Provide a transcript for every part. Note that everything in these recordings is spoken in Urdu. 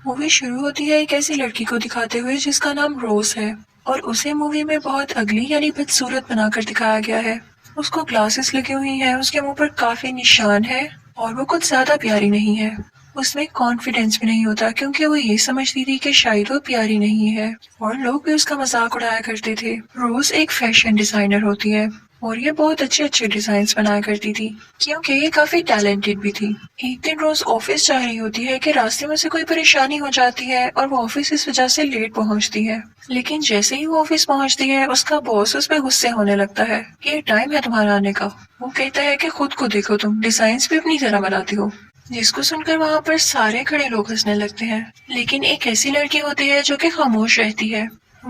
مووی شروع ہوتی ہے ایک ایسی لڑکی کو دکھاتے ہوئے جس کا نام روز ہے، اور اسے مووی میں بہت اگلی یعنی بدصورت بنا کر دکھایا گیا ہے۔ اس کو گلاسز لگی ہوئی ہیں، اس کے منہ پر کافی نشان ہے اور وہ کچھ زیادہ پیاری نہیں ہے۔ اس میں کانفیڈنس بھی نہیں ہوتا کیونکہ وہ یہ سمجھتی تھی کہ شاید وہ پیاری نہیں ہے، اور لوگ بھی اس کا مذاق اڑایا کرتے تھے۔ روز ایک فیشن ڈیزائنر ہوتی ہے اور یہ بہت اچھے اچھے ڈیزائنز بنایا کرتی تھی کیونکہ یہ کافی ٹیلنٹڈ بھی تھی۔ ایک دن روز آفس جا رہی ہوتی ہے کہ راستے میں اسے کوئی پریشانی ہو جاتی ہے اور وہ آفس اس وجہ سے لیٹ پہنچتی ہے، لیکن جیسے ہی وہ آفس پہنچتی ہے اس کا باس اس پہ غصے ہونے لگتا ہے کہ یہ ٹائم ہے تمہارا آنے کا۔ وہ کہتا ہے کہ خود کو دیکھو، تم ڈیزائنز بھی اپنی طرح بناتی ہو، جس کو سن کر وہاں پر سارے کھڑے لوگ ہنسنے لگتے ہیں۔ لیکن ایک ایسی لڑکی ہوتی ہے جو کہ خاموش رہتی ہے۔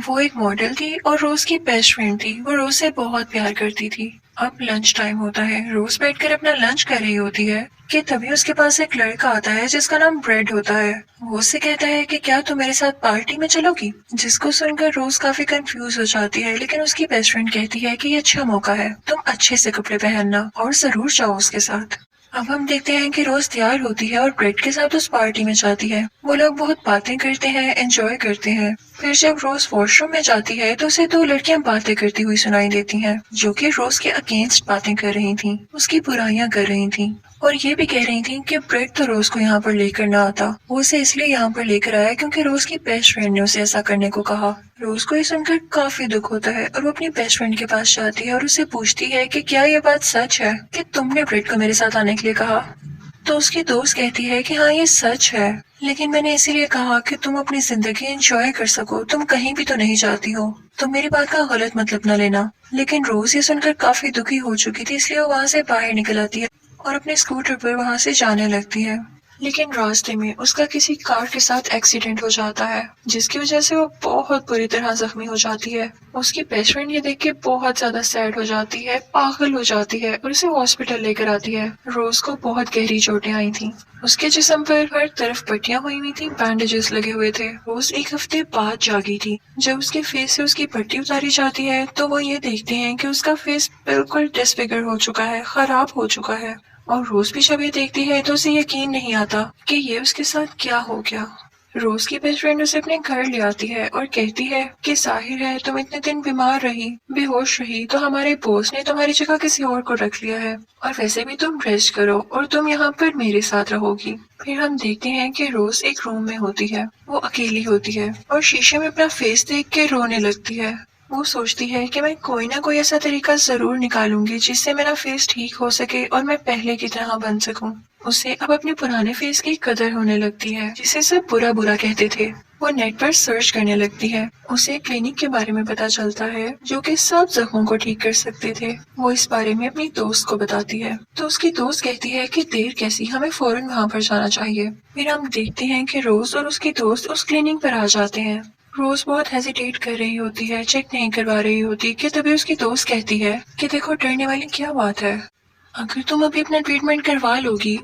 وہ ایک ماڈل تھی اور روز کی بیسٹ فرینڈ تھی۔ وہ روز سے بہت پیار کرتی تھی۔ اب لنچ ٹائم ہوتا ہے، روز بیٹھ کر اپنا لنچ کر رہی ہوتی ہے کہ تبھی اس کے پاس ایک لڑکا آتا ہے جس کا نام بریڈ ہوتا ہے۔ وہ اس سے کہتا ہے کہ کیا تم میرے ساتھ پارٹی میں چلو گی، جس کو سن کر روز کافی کنفیوز ہو جاتی ہے، لیکن اس کی بیسٹ فرینڈ کہتی ہے کہ یہ اچھا موقع ہے، تم اچھے سے کپڑے پہننا اور ضرور جاؤ اس کے ساتھ۔ اب ہم دیکھتے ہیں کہ روز تیار ہوتی ہے اور بریڈ کے ساتھ اس پارٹی میں جاتی ہے۔ وہ لوگ بہت باتیں کرتے ہیں، انجوائے کرتے ہیں۔ پھر جب روز واش روم میں جاتی ہے تو اسے دو لڑکیاں باتیں کرتی ہوئی سنائی دیتی ہیں جو کہ روز کے اگینسٹ باتیں کر رہی تھیں، اس کی برائیاں کر رہی تھیں، اور یہ بھی کہہ رہی تھیں کہ بریڈ تو روز کو یہاں پر لے کر نہ آتا، وہ اسے اس لیے یہاں پر لے کر آیا کیونکہ روز کی بیسٹ فرینڈ نے اسے ایسا کرنے کو کہا۔ روز کو یہ سن کر کافی دکھ ہوتا ہے اور وہ اپنی بیسٹ فرینڈ کے پاس جاتی ہے اور اسے پوچھتی ہے کہ کیا یہ بات سچ ہے کہ تم نے بریڈ کو میرے ساتھ آنے کے لیے کہا؟ تو اس کی دوست کہتی ہے کہ ہاں یہ سچ ہے، لیکن میں نے اسی لیے کہا کہ تم اپنی زندگی انجوائے کر سکو، تم کہیں بھی تو نہیں جاتی ہو، تم میری بات کا غلط مطلب نہ لینا۔ لیکن روز یہ سن کر کافی دکھی ہو چکی تھی، اس لیے وہ وہاں سے باہر نکل آتی ہے اور اپنے اسکوٹر پر وہاں سے جانے لگتی ہے۔ لیکن راستے میں اس کا کسی کار کے ساتھ ایکسیڈنٹ ہو جاتا ہے جس کی وجہ سے وہ بہت بری طرح زخمی ہو جاتی ہے۔ اس کی بیسٹ فرینڈ یہ دیکھ کے بہت زیادہ سیڈ ہو جاتی ہے، پاگل ہو جاتی ہے اور اسے ہاسپٹل لے کر آتی ہے۔ روز کو بہت گہری چوٹیں آئی تھیں، اس کے جسم پر ہر طرف پٹیاں ہوئی ہوئی تھیں، بینڈیجز لگے ہوئے تھے۔ روز ایک ہفتے بعد جاگی تھی۔ جب اس کے فیس سے اس کی پٹی اتاری جاتی ہے تو وہ یہ دیکھتے ہیں کہ اس کا فیس بالکل ڈسفگر ہو چکا ہے، خراب ہو چکا ہے، اور روز بھی جب یہ دیکھتی ہے تو اسے یقین نہیں آتا کہ یہ اس کے ساتھ کیا ہو گیا۔ روز کی بیسٹ فرینڈ اسے اپنے گھر لے آتی ہے اور کہتی ہے کہ ظاہر ہے تم اتنے دن بیمار رہی، بے ہوش رہی، تو ہمارے باس نے تمہاری جگہ کسی اور کو رکھ لیا ہے، اور ویسے بھی تم ریسٹ کرو اور تم یہاں پر میرے ساتھ رہو گی۔ پھر ہم دیکھتے ہیں کہ روز ایک روم میں ہوتی ہے، وہ اکیلی ہوتی ہے اور شیشے میں اپنا فیس دیکھ کے رونے لگتی ہے۔ وہ سوچتی ہے کہ میں کوئی نہ کوئی ایسا طریقہ ضرور نکالوں گی جس سے میرا فیس ٹھیک ہو سکے اور میں پہلے کی طرح بن سکوں۔ اسے اب اپنے پرانے فیس کی قدر ہونے لگتی ہے جسے سب برا برا کہتے تھے۔ وہ نیٹ پر سرچ کرنے لگتی ہے، اسے ایک کلینک کے بارے میں پتا چلتا ہے جو کہ سب زخموں کو ٹھیک کر سکتے تھے۔ وہ اس بارے میں اپنی دوست کو بتاتی ہے تو اس کی دوست کہتی ہے کہ دیر کیسی، ہمیں فوراً وہاں پر جانا چاہیے۔ پھر ہم دیکھتے ہیں کہ روز اور اس کی دوست اس کلینک پر آ جاتے ہیں۔ روز بہت ہیزیٹیٹ کر رہی ہوتی ہے، چیک نہیں کروا رہی ہوتی کہ تبھی اس کی دوست کہتی ہے کہ دیکھو ڈرنے والی کیا بات ہے، اگر تم ابھی اپنا ٹریٹمنٹ کروا لو گی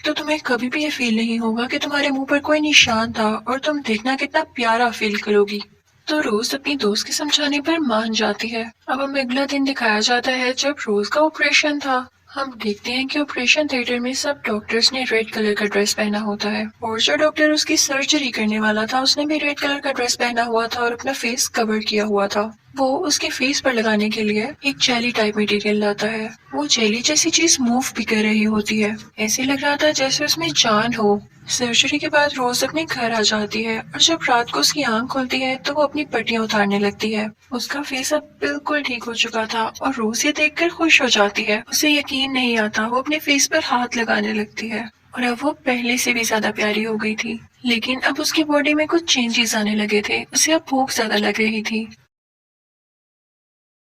تو تمہیں کبھی بھی یہ فیل نہیں ہوگا کہ تمہارے منہ پر کوئی نشان تھا، اور تم دیکھنا کتنا پیارا فیل کرو گی۔ تو روز اپنی دوست کے سمجھانے پر مان جاتی ہے۔ اب ہمیں اگلا دن دکھایا جاتا ہے جب روز کا آپریشن تھا۔ ہم دیکھتے ہیں کہ آپریشن تھیٹر میں سب ڈاکٹرز نے ریڈ کلر کا ڈریس پہنا ہوتا ہے، اور جو ڈاکٹر اس کی سرجری کرنے والا تھا اس نے بھی ریڈ کلر کا ڈریس پہنا ہوا تھا اور اپنا فیس کور کیا ہوا تھا۔ وہ اس کے فیس پر لگانے کے لیے ایک جیلی ٹائپ میٹیریل لاتا ہے۔ وہ جیلی جیسی چیز موو بھی کر رہی ہوتی ہے، ایسے لگ رہا تھا جیسے اس میں جان ہو۔ سرجری کے بعد روز اپنے گھر آ جاتی ہے اور جب رات کو اس کی آنکھ کھلتی ہے تو وہ اپنی پٹیاں اتارنے لگتی ہے۔ اس کا فیس اب بالکل ٹھیک ہو چکا تھا اور روز یہ دیکھ کر خوش ہو جاتی ہے، اسے یقین نہیں آتا، وہ اپنے فیس پر ہاتھ لگانے لگتی ہے، اور اب وہ پہلے سے بھی زیادہ پیاری ہو گئی تھی۔ لیکن اب اس کی باڈی میں کچھ چینجز آنے لگے تھے، اسے اب بھوک زیادہ لگ رہی تھی۔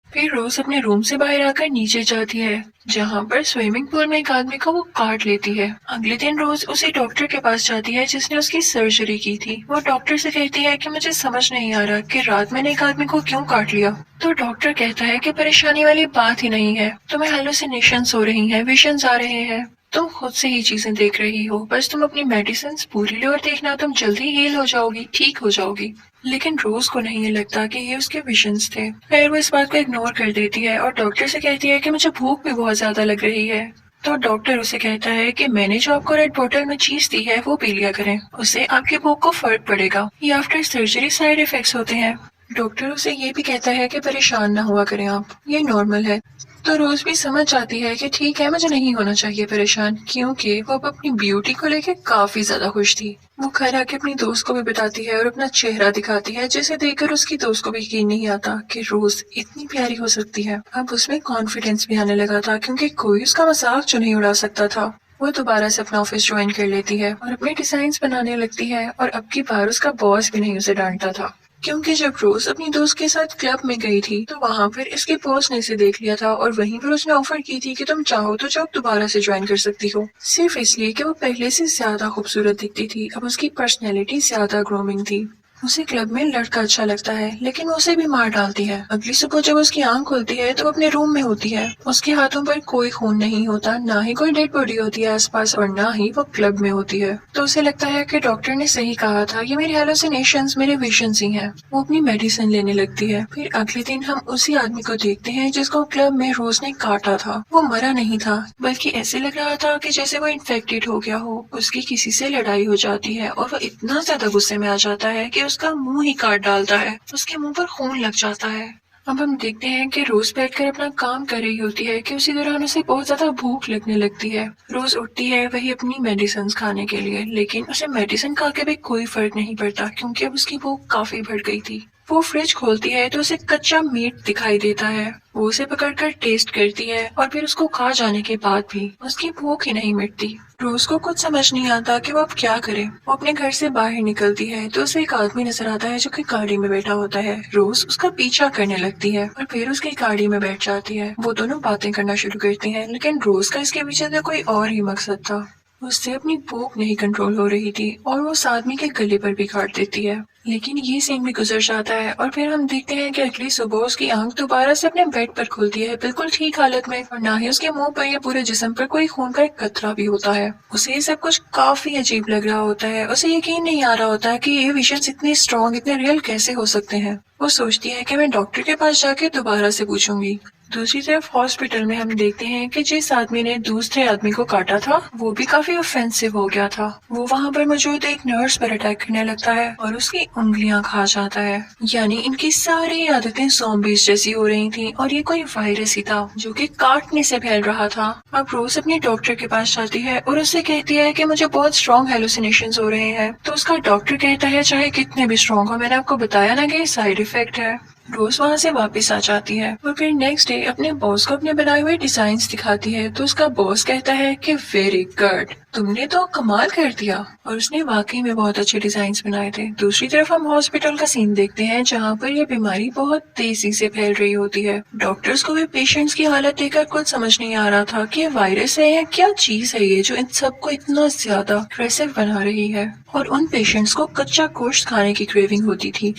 پھر روز اپنے روم سے باہر آ کر نیچے جاتی ہے جہاں پر سوئمنگ پول میں ایک آدمی کو وہ کاٹ لیتی ہے۔ اگلے دن روز اسی ڈاکٹر کے پاس جاتی ہے جس نے اس کی سرجری کی تھی۔ وہ ڈاکٹر سے کہتی ہے کہ مجھے سمجھ نہیں آ رہا کہ رات میں نے ایک آدمی کو کیوں کاٹ لیا۔ تو ڈاکٹر کہتا ہے کہ پریشانی والی بات ہی نہیں ہے، تمہیں ہیلوسینیشنز ہو رہی ہیں، ویژنز آ رہے ہیں، تم خود سے ہی چیزیں دیکھ رہی ہو، بس تم اپنی میڈیسنز پوری لو اور دیکھنا تم جلدی ہیل ہو جاؤ گی، ٹھیک ہو جاؤ گی۔ لیکن روز کو نہیں لگتا کہ یہ اس کے ویژنز تھے۔ خیر وہ اس بات کو اگنور کر دیتی ہے اور ڈاکٹر سے کہتی ہے کہ مجھے بھوک بھی بہت زیادہ لگ رہی ہے۔ تو ڈاکٹر اسے کہتا ہے کہ میں نے جو آپ کو ریڈ بوٹل میں چیز دی ہے وہ پی لیا کریں، اس سے آپ کی بھوک کو فرق پڑے گا، یہ آفٹر سرجری سائیڈ افیکٹس ہوتے ہیں۔ ڈاکٹر اسے یہ بھی کہتا ہے کہ پریشان نہ ہوا کریں آپ، یہ نارمل ہے۔ تو روز بھی سمجھ جاتی ہے کہ ٹھیک ہے مجھے نہیں ہونا چاہیے پریشان، کیونکہ وہ اب اپنی بیوٹی کو لے کے کافی زیادہ خوش تھی۔ وہ گھر آ کے اپنی دوست کو بھی بتاتی ہے اور اپنا چہرہ دکھاتی ہے، جسے دیکھ کر اس کی دوست کو بھی یقین نہیں آتا کہ روز اتنی پیاری ہو سکتی ہے۔ اب اس میں کانفیڈینس بھی آنے لگا تھا، کیونکہ کوئی اس کا مذاق جو نہیں اڑا سکتا تھا۔ وہ دوبارہ سے اپنا آفس جوائن کر لیتی ہے اور اپنے ڈیزائنز بنانے لگتی ہے، اور اب کی بار اس کا باس بھی نہیں اسے ڈانٹتا تھا، کیونکہ جب روز اپنی دوست کے ساتھ کلب میں گئی تھی تو وہاں پر اس کے باس نے اسے دیکھ لیا تھا، اور وہیں پر اس نے آفر کی تھی کہ تم چاہو تو جاب دوبارہ سے جوائن کر سکتی ہو، صرف اس لیے کہ وہ پہلے سے زیادہ خوبصورت دکھتی تھی، اب اس کی پرسنالٹی زیادہ گرومنگ تھی۔ اسے کلب میں لڑکا اچھا لگتا ہے، لیکن وہ اسے بھی مار ڈالتی ہے۔ اگلی صبح جب اس کی آنکھ کھلتی ہے تو وہ اپنے روم میں ہوتی ہے، اس کے ہاتھوں پر کوئی خون نہیں ہوتا، نہ ہی کوئی ڈیڈ باڈی ہوتی ہے آس پاس، اور نہ ہی وہ کلب میں ہوتی ہے۔ تو اسے لگتا ہے کہ ڈاکٹر نے صحیح کہا تھا، یہ میری ہیلوسینیشنز، میرے ویژنز ہی ہیں۔ وہ اپنی میڈیسن لینے لگتی ہے۔ پھر اگلے دن ہم اسی آدمی کو دیکھتے ہیں جس کو کلب میں روز نے کاٹا تھا۔ وہ مرا نہیں تھا، بلکہ ایسے لگ رہا تھا کہ جیسے وہ انفیکٹڈ ہو گیا ہو، اس کی کسی سے لڑائی ہو جاتی ہے اور وہ اتنا زیادہ غصے میں آ جاتا ہے کہ اس کا منہ ہی کاٹ ڈالتا ہے، اس کے منہ پر خون لگ جاتا ہے۔ اب ہم دیکھتے ہیں کہ روز بیٹھ کر اپنا کام کر رہی ہوتی ہے کہ اسی دوران اسے بہت زیادہ بھوک لگنے لگتی ہے۔ روز اٹھتی ہے وہی اپنی میڈیسنز کھانے کے لیے، لیکن اسے میڈیسن کھا کے بھی کوئی فرق نہیں پڑتا، کیونکہ اب اس کی بھوک کافی بڑھ گئی تھی۔ وہ فریج کھولتی ہے تو اسے کچا میٹ دکھائی دیتا ہے، وہ اسے پکڑ کر ٹیسٹ کرتی ہے، اور پھر اس کو کھا جانے کے بعد بھی اس کی بھوک ہی نہیں مٹتی۔ روز کو کچھ سمجھ نہیں آتا کہ وہ اب کیا کرے۔ وہ اپنے گھر سے باہر نکلتی ہے تو اسے ایک آدمی نظر آتا ہے جو کہ گاڑی میں بیٹھا ہوتا ہے۔ روز اس کا پیچھا کرنے لگتی ہے اور پھر اس کی گاڑی میں بیٹھ جاتی ہے۔ وہ دونوں باتیں کرنا شروع کرتی ہیں، لیکن روز کا اس کے پیچھے تو کوئی اور ہی مقصد تھا۔ اس سے اپنی بھوک نہیں کنٹرول ہو رہی تھی اور وہ اس آدمی کے گلے پر بھی کاٹ دیتی ہے۔ لیکن یہ سین بھی گزر جاتا ہے، اور پھر ہم دیکھتے ہیں کہ اگلی صبح اس کی آنکھ دوبارہ سے اپنے بیڈ پر کھلتی ہے، بالکل ٹھیک حالت میں، اور نہ ہی اس کے منہ پر یا پورے جسم پر کوئی خون کا ایک قطرہ بھی ہوتا ہے۔ اسے یہ سب کچھ کافی عجیب لگ رہا ہوتا ہے، اسے یقین نہیں آ رہا ہوتا ہے کہ یہ ویژنز اتنے اسٹرانگ، اتنے ریئل کیسے ہو سکتے ہیں۔ وہ سوچتی ہے کہ میں ڈاکٹر کے پاس جا کے دوبارہ سے پوچھوں گی۔ دوسری طرف ہاسپٹل میں ہم دیکھتے ہیں کہ جس آدمی نے دوسرے آدمی کو کاٹا تھا وہ بھی کافی اوفینسو ہو گیا تھا۔ وہ وہاں پر موجود ایک نرس پر اٹیک کرنے لگتا ہے اور اس کی انگلیاں کھا جاتا ہے، یعنی ان کی ساری عادتیں زومبیز جیسی ہو رہی تھیں، اور یہ کوئی وائرس ہی تھا جو کہ کاٹنے سے پھیل رہا تھا۔ اب روز اپنے ڈاکٹر کے پاس جاتی ہے اور اس سے کہتی ہے کہ مجھے بہت اسٹرانگ ہیلوسینیشنز ہو رہے ہیں، تو اس کا ڈاکٹر کہتا ہے چاہے کتنے بھی اسٹرانگ ہو، میں نے آپ کو بتایا نا کہ یہ سائیڈ افیکٹ ہے۔ روز وہاں سے واپس آ جاتی ہے اور پھر نیکسٹ ڈے اپنے باس کو اپنے بنائے ہوئے ڈیزائنز دکھاتی ہے، تو اس کا باس کہتا ہے کہ ویری گڈ، تم نے تو کمال کر دیا، اور اس نے واقعی میں بہت اچھے ڈیزائنز بنائے تھے۔ دوسری طرف ہم ہاسپٹل کا سین دیکھتے ہیں جہاں پر یہ بیماری بہت تیزی سے پھیل رہی ہوتی ہے۔ ڈاکٹرز کو بھی پیشنٹس کی حالت دیکھ کر کچھ سمجھ نہیں آ رہا تھا کہ یہ وائرس ہے یا کیا چیز ہے یہ جو ان سب کو اتنا زیادہ اگریسو بنا رہی ہے، اور ان پیشنٹس کو کچا گوشت کھانے کی کریونگ ہوتی تھی۔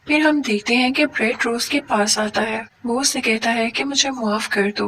پھر ہم دیکھتے ہیں کہ بریٹ روز کے پاس آتا ہے، وہ اس سے کہتا ہے کہ مجھے معاف کر دو،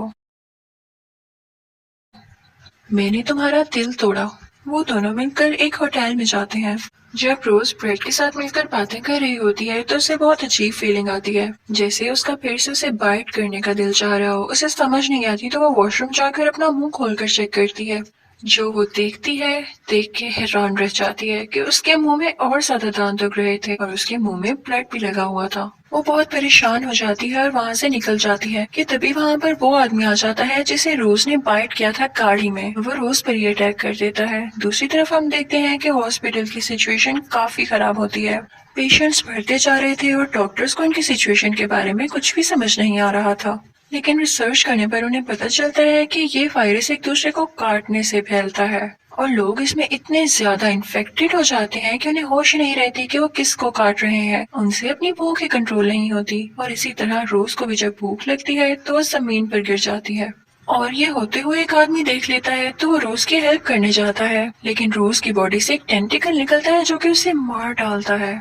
میں نے تمہارا دل توڑا۔ وہ دونوں مل کر ایک ہوٹل میں جاتے ہیں۔ جب روز بریٹ کے ساتھ مل کر باتیں کر رہی ہوتی ہے تو اسے بہت عجیب فیلنگ آتی ہے، جیسے اس کا پھر سے اسے بائٹ کرنے کا دل چاہ رہا ہو۔ اسے سمجھ نہیں آتی تو وہ واش روم جا کر اپنا منہ کھول کر چیک کرتی ہے۔ جو وہ دیکھتی ہے دیکھ کے حیران رہ جاتی ہے کہ اس کے منہ میں اور زیادہ دانت اگ رہے تھے، اور اس کے منہ میں بلڈ بھی لگا ہوا تھا۔ وہ بہت پریشان ہو جاتی ہے اور وہاں سے نکل جاتی ہے کہ تبھی وہاں پر وہ آدمی آ جاتا ہے جسے روز نے بائٹ کیا تھا گاڑی میں۔ وہ روز پر ہی اٹیک کر دیتا ہے۔ دوسری طرف ہم دیکھتے ہیں کہ ہاسپٹل کی سچویشن کافی خراب ہوتی ہے، پیشنٹس بڑھتے جا رہے تھے اور ڈاکٹرز کو ان کی سچویشن کے بارے میں کچھ بھی سمجھ نہیں آ رہا تھا، لیکن ریسرچ کرنے پر انہیں پتہ چلتا ہے کہ یہ وائرس ایک دوسرے کو کاٹنے سے پھیلتا ہے، اور لوگ اس میں اتنے زیادہ انفیکٹڈ ہو جاتے ہیں کہ انہیں ہوش ہی نہیں رہتی کہ وہ کس کو کاٹ رہے ہیں، ان سے اپنی بھوک ہی کنٹرول نہیں ہوتی۔ اور اسی طرح روز کو بھی جب بھوک لگتی ہے تو وہ زمین پر گر جاتی ہے، اور یہ ہوتے ہوئے ایک آدمی دیکھ لیتا ہے تو وہ روز کی ہیلپ کرنے جاتا ہے، لیکن روز کی باڈی سے ایک ٹینٹیکل نکلتا ہے جو کہ اسے مار ڈالتا ہے۔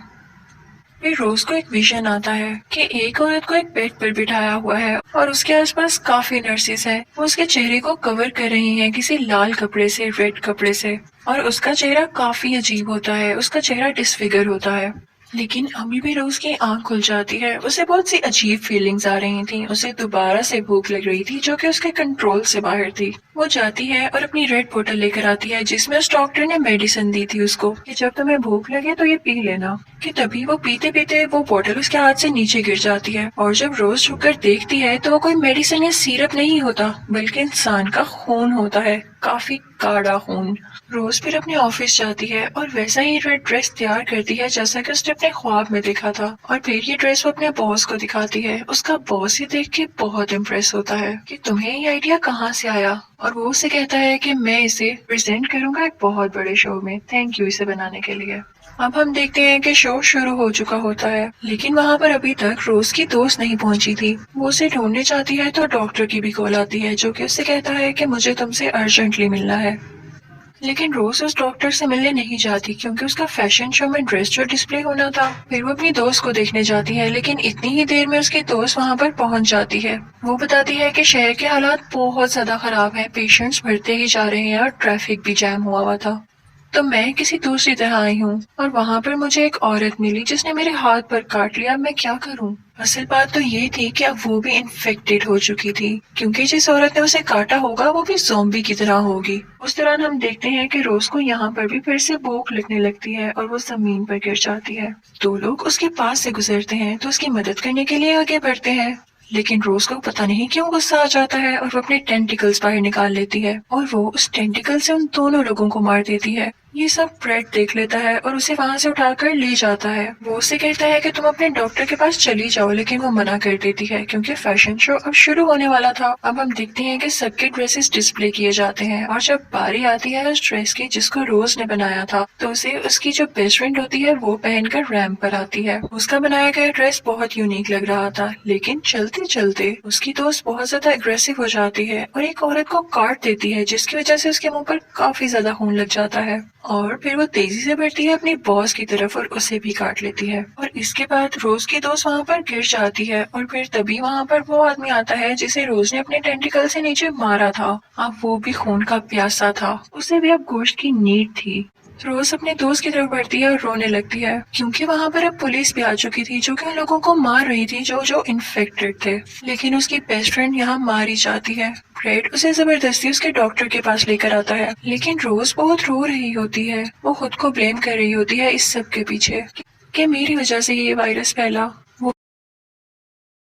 پھر روز کو ایک ویژن آتا ہے کہ ایک عورت کو ایک بیڈ پر بٹھایا ہوا ہے اور اس کے آس پاس کافی نرسز ہیں، وہ اس کے چہرے کو کور کر رہی ہیں کسی لال کپڑے سے، ریڈ کپڑے سے، اور اس کا چہرہ کافی عجیب ہوتا ہے، اس کا چہرہ ڈسفگر ہوتا ہے۔ لیکن ابھی بھی روز کی آنکھ کھل جاتی ہے. اسے بہت سی عجیب فیلنگز آ رہی تھیں. اسے دوبارہ سے بھوک لگ رہی تھی جو کہ اس کے کنٹرول سے باہر تھی. وہ جاتی ہے اور اپنی ریڈ بوتل لے کر آتی ہے جس میں اس ڈاکٹر نے میڈیسن دی تھی اس کو کہ جب تمہیں بھوک لگے تو یہ پی لینا. کہ تبھی وہ پیتے پیتے وہ بوتل اس کے ہاتھ سے نیچے گر جاتی ہے اور جب روز جھک کر دیکھتی ہے تو وہ کوئی میڈیسن یا سیرپ نہیں ہوتا بلکہ انسان کا خون ہوتا ہے. کافی گاڑھا خون. روز پھر اپنے آفس جاتی ہے اور ویسا ہی ریڈ ڈریس تیار کرتی ہے جیسا کہ اس نے اپنے خواب میں دیکھا تھا اور پھر یہ ڈریس وہ اپنے باس کو دکھاتی ہے. اس کا باس یہ دیکھ کے بہت امپریس ہوتا ہے کہ تمہیں یہ آئیڈیا کہاں سے آیا اور وہ اسے کہتا ہے کہ میں اسے پریزنٹ کروں گا ایک بہت بڑے شو میں. تھینک یو اسے بنانے کے لیے. اب ہم دیکھتے ہیں کہ شو شروع ہو چکا ہوتا ہے لیکن وہاں پر ابھی تک روز کی دوست نہیں پہنچی تھی. وہ اسے ڈھونڈنے چاہتی ہے تو ڈاکٹر کی بھی کال آتی ہے جو کہ اس سے کہتا ہے کہ مجھے تم سے ارجنٹلی ملنا ہے. لیکن روز اس ڈاکٹر سے ملنے نہیں جاتی کیونکہ اس کا فیشن شو میں ڈریس جو ڈسپلے ہونا تھا. پھر وہ اپنی دوست کو دیکھنے جاتی ہے لیکن اتنی ہی دیر میں اس کی دوست وہاں پر پہنچ جاتی ہے. وہ بتاتی ہے کہ شہر کے حالات بہت زیادہ خراب ہیں. پیشنٹس بڑھتے ہی جا رہے ہیں اور ٹریفک بھی جام ہوا تھا تو میں کسی دوسری طرح آئی ہوں اور وہاں پر مجھے ایک عورت ملی جس نے میرے ہاتھ پر کاٹ لیا. میں کیا کروں؟ اصل بات تو یہ تھی کہ اب وہ بھی انفیکٹڈ ہو چکی تھی کیونکہ جس عورت نے اسے کاٹا ہوگا وہ بھی زومبی کی طرح ہوگی. اس دوران ہم دیکھتے ہیں کہ روز کو یہاں پر بھی پھر سے بھوک لگنے لگتی ہے اور وہ زمین پر گر جاتی ہے. دو لوگ اس کے پاس سے گزرتے ہیں تو اس کی مدد کرنے کے لیے آگے بڑھتے ہیں لیکن روز کو پتہ نہیں کیوں غصہ آ جاتا ہے اور وہ اپنے ٹینٹیکلز باہر نکال لیتی ہے اور وہ اس ٹینٹیکل سے ان دونوں لوگوں کو مار دیتی ہے. یہ سب بریڈ دیکھ لیتا ہے اور اسے وہاں سے اٹھا کر لے جاتا ہے. وہ اسے کہتا ہے کہ تم اپنے ڈاکٹر کے پاس چلی جاؤ لیکن وہ منع کر دیتی ہے کیونکہ فیشن شو اب شروع ہونے والا تھا. اب ہم دیکھتے ہیں کہ سب کے ڈریسز ڈسپلے کیے جاتے ہیں اور جب باری آتی ہے اس ڈریس کی جس کو روز نے بنایا تھا تو اسے اس کی جو بیسٹ فرینڈ ہوتی ہے وہ پہن کر ریمپ پر آتی ہے. اس کا بنایا گیا ڈریس بہت یونیک لگ رہا تھا لیکن چلتے چلتے اس کی دوست بہت زیادہ اگریسو ہو جاتی ہے اور ایک عورت کو کاٹ دیتی ہے جس کی وجہ سے اس کے منہ پر کافی زیادہ خون لگ جاتا ہے اور پھر وہ تیزی سے بڑھتی ہے اپنی باس کی طرف اور اسے بھی کاٹ لیتی ہے. اور اس کے بعد روز کی دوست وہاں پر گر جاتی ہے اور پھر تبھی وہاں پر وہ آدمی آتا ہے جسے روز نے اپنے ٹینٹیکل سے نیچے مارا تھا. اب وہ بھی خون کا پیاسا تھا. اسے بھی اب گوشت کی نیڈ تھی. روز اپنے دوست کی طرف بڑھتی ہے اور رونے لگتی ہے کیونکہ وہاں پر اب پولیس بھی آ چکی تھی جو کہ ان لوگوں کو مار رہی تھی جو انفیکٹڈ تھے. لیکن اس کی بیسٹ فرینڈ یہاں ماری جاتی ہے. بریڈ اسے زبردستی اس کے ڈاکٹر کے پاس لے کر آتا ہے لیکن روز بہت رو رہی ہوتی ہے. وہ خود کو بلیم کر رہی ہوتی ہے اس سب کے پیچھے کہ میری وجہ سے یہ وائرس پھیلا.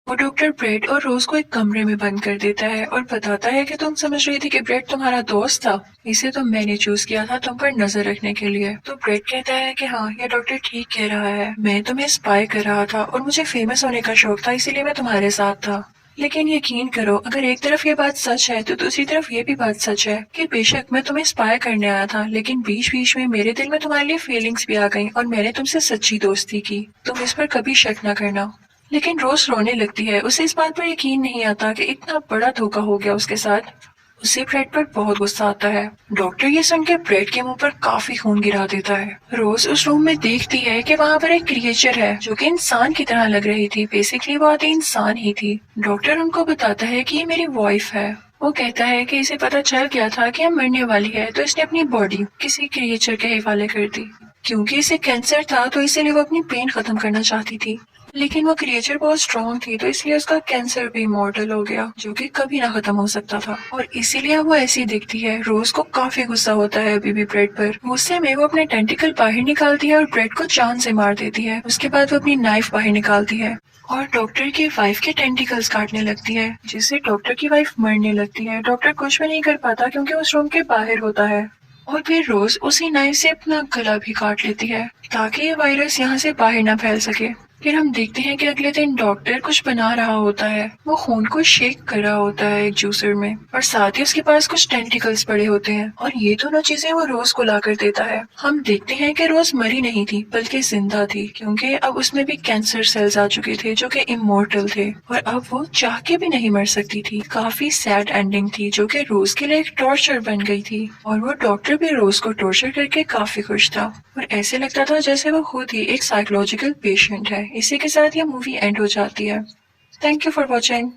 وہ ڈاکٹر بریڈ اور روز کو ایک کمرے میں بند کر دیتا ہے اور بتاتا ہے کہ تم سمجھ رہی تھی کہ بریڈ تمہارا دوست تھا. اسے تو میں نے چوز کیا تھا تم پر نظر رکھنے کے لیے. تو بریڈ کہتا ہے کہ ہاں یہ ڈاکٹر ٹھیک کہہ رہا ہے. میں تمہیں اسپائی کر رہا تھا اور مجھے فیمس ہونے کا شوق تھا اسی لیے میں تمہارے ساتھ تھا. لیکن یقین کرو اگر ایک طرف یہ بات سچ ہے تو دوسری طرف یہ بھی بات سچ ہے کہ بے شک میں تمہیں اسپائی کرنے آیا تھا لیکن بیچ بیچ میں میرے دل میں تمہارے لیے فیلنگز بھی آ گئیں اور میں نے تم سے سچی دوستی کی. تم اس پر کبھی شک نہ کرنا. لیکن روز رونے لگتی ہے. اسے اس بات پر یقین نہیں آتا کہ اتنا بڑا دھوکا ہو گیا اس کے ساتھ. اسے بریڈ پر بہت غصہ آتا ہے. ڈاکٹر یہ سن کے بریڈ کے منہ پر کافی خون گرا دیتا ہے. روز اس روم میں دیکھتی ہے کہ وہاں پر ایک کریچر ہے جو کہ انسان کی طرح لگ رہی تھی. بیسیکلی وہ آدھی انسان ہی تھی. ڈاکٹر ان کو بتاتا ہے کہ یہ میری وائف ہے. وہ کہتا ہے کہ اسے پتا چل گیا تھا کہ ہم مرنے والی ہے تو اس نے اپنی باڈی کسی کریچر کے حوالے کر دی. کیونکہ اسے کینسر تھا تو اسی لیے وہ اپنی پین ختم کرنا چاہتی تھی لیکن وہ کریچر بہت اسٹرانگ تھی تو اس لیے اس کا کینسر بھی مورٹل ہو گیا جو کہ کبھی نہ ختم ہو سکتا تھا اور اسی لیے وہ ایسی دکھتی ہے. روز کو کافی غصہ ہوتا ہے ابھی بھی بریڈ پر. غصے میں وہ اپنے ٹینٹیکل باہر نکالتی ہے اور بریڈ کو جان سے مار دیتی ہے. اس کے بعد وہ اپنی نائف باہر نکالتی ہے اور ڈاکٹر کی وائف کے ٹینٹیکلز کاٹنے لگتی ہے جس سے ڈاکٹر کی وائف مرنے لگتی ہے. ڈاکٹر کچھ بھی نہیں کر پاتا کیونکہ اس روم کے باہر ہوتا ہے اور پھر روز اسی نائف سے اپنا گلا بھی کاٹ لیتی ہے تاکہ یہ وائرس یہاں سے باہر نہ پھیل سکے. پھر ہم دیکھتے ہیں کہ اگلے دن ڈاکٹر کچھ بنا رہا ہوتا ہے. وہ خون کو شیک کر رہا ہوتا ہے ایک جوسر میں اور ساتھ ہی اس کے پاس کچھ ٹینٹیکلز پڑے ہوتے ہیں اور یہ دونوں چیزیں وہ روز کو لا کر دیتا ہے. ہم دیکھتے ہیں کہ روز مری نہیں تھی بلکہ زندہ تھی کیونکہ اب اس میں بھی کینسر سیلز آ چکے تھے جو کہ امورٹل تھے اور اب وہ چاہ کے بھی نہیں مر سکتی تھی. کافی سیڈ اینڈنگ تھی جو کہ روز کے لیے ایک ٹارچر بن گئی تھی اور وہ ڈاکٹر بھی روز کو ٹارچر کر کے کافی خوش تھا اور ایسے لگتا تھا جیسے وہ خود ہی ایک سائیکولوجیکل پیشنٹ ہے. اسی کے ساتھ یہ مووی اینڈ ہو جاتی ہے. Thank you for watching.